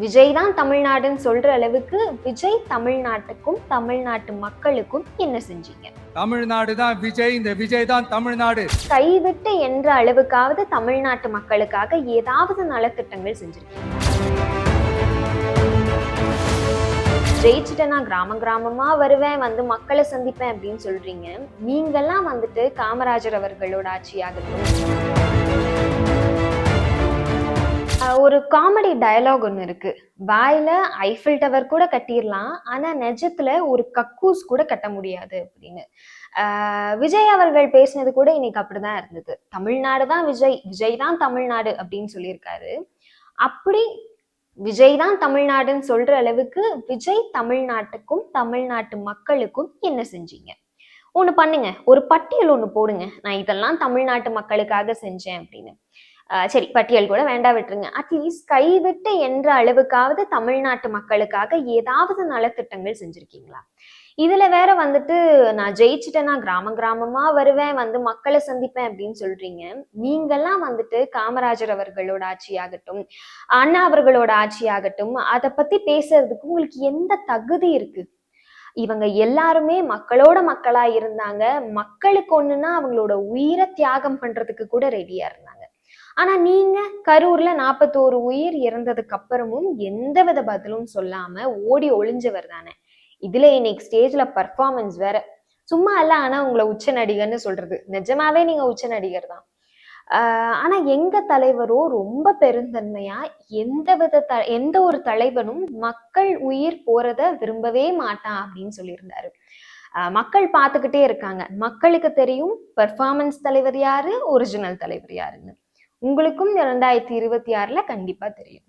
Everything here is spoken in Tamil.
விஜய் தான் தமிழ்நாடுன்னு சொல்ற அளவுக்கு விஜய் தமிழ்நாட்டுக்கும் தமிழ்நாட்டு மக்களுக்கும் என்ன செஞ்சீங்க? தமிழ்நாடு தான் விஜய், இந்த விஜய் தான் தமிழ்நாடு. கைவிட்டு என்ற அளவுக்காவது தமிழ்நாட்டு மக்களுக்காக ஏதாவது நலத்திட்டங்கள் செஞ்சிருக்கீங்க? ஜெயிச்சுட்டேன், நான் கிராம கிராமமா வருவேன், வந்து மக்களை சந்திப்பேன் அப்படின்னு சொல்றீங்க. நீங்கெல்லாம் வந்துட்டு காமராஜர் அவர்களோட ஆட்சியாகட்டும், ஒரு காமெடி டயலாக் ஒன்று இருக்கு. வாயில ஐஃபில் டவர் கூட கட்டிடலாம், ஆனா நிஜத்துல ஒரு கக்கூஸ் கூட கட்ட முடியாது அப்படின்னு. விஜய் அவர்கள் பேசினது கூட இன்னைக்கு அப்படிதான் இருந்தது. தமிழ்நாடு தான் விஜய், விஜய் தான் தமிழ்நாடு அப்படின்னு சொல்லியிருக்காரு. அப்படி விஜய் தான் தமிழ்நாடுன்னு சொல்ற அளவுக்கு விஜய் தமிழ்நாட்டுக்கும் தமிழ்நாட்டு மக்களுக்கும் என்ன செஞ்சீங்க? ஒண்ணு பண்ணுங்க, ஒரு பட்டியல் ஒண்ணு போடுங்க, நான் இதெல்லாம் தமிழ்நாட்டு மக்களுக்காக செஞ்சேன் அப்படின்னு. சரி, பட்டியல் கூட வேண்டாம், விட்டுருங்க. அட்லீஸ்ட் கைவிட்டு என்ற அளவுக்காவது தமிழ்நாட்டு மக்களுக்காக ஏதாவது நலத்திட்டங்கள் செஞ்சிருக்கீங்களா? இதுல வேற வந்துட்டு நான் ஜெயிச்சுட்டேன், நான் கிராம கிராமமா வருவேன், வந்து மக்களை சந்திப்பேன் அப்படின்னு சொல்றீங்க. நீங்கெல்லாம் வந்துட்டு காமராஜர் அவர்களோட ஆட்சியாகட்டும், அண்ணா அவர்களோட ஆட்சியாகட்டும், அதை பத்தி பேசுறதுக்கு உங்களுக்கு எந்த தகுதி இருக்கு? இவங்க எல்லாருமே மக்களோட மக்களா இருந்தாங்க. மக்களுக்கு ஒண்ணுன்னா அவங்களோட உயிரை தியாகம் பண்றதுக்கு கூட ரெடியா இருந்தாங்க. ஆனா நீங்க கரூர்ல 41 உயிர் இறந்ததுக்கு அப்புறமும் எந்தவித பதிலும் சொல்லாம ஓடி ஒளிஞ்சவர் தானே. இதுல இன்னைக்கு ஸ்டேஜ்ல பர்ஃபார்மன்ஸ் வேற. சும்மா இல்ல, ஆனா உங்களை உச்ச நடிகர்னு சொல்றது, நிஜமாவே நீங்க உச்ச நடிகர் தான். ஆனா எங்க தலைவரோ ரொம்ப பெருந்தன்மையா, எந்த ஒரு தலைவனும் மக்கள் உயிர் போறத விரும்பவே மாட்டான் அப்படின்னு சொல்லியிருந்தாரு. மக்கள் பார்த்துக்கிட்டே இருக்காங்க, மக்களுக்கு தெரியும் பெர்ஃபார்மன்ஸ் தலைவர் யாரு, ஒரிஜினல் தலைவர் யாருன்னு. உங்களுக்கும் 2026ல கண்டிப்பா தெரியும்.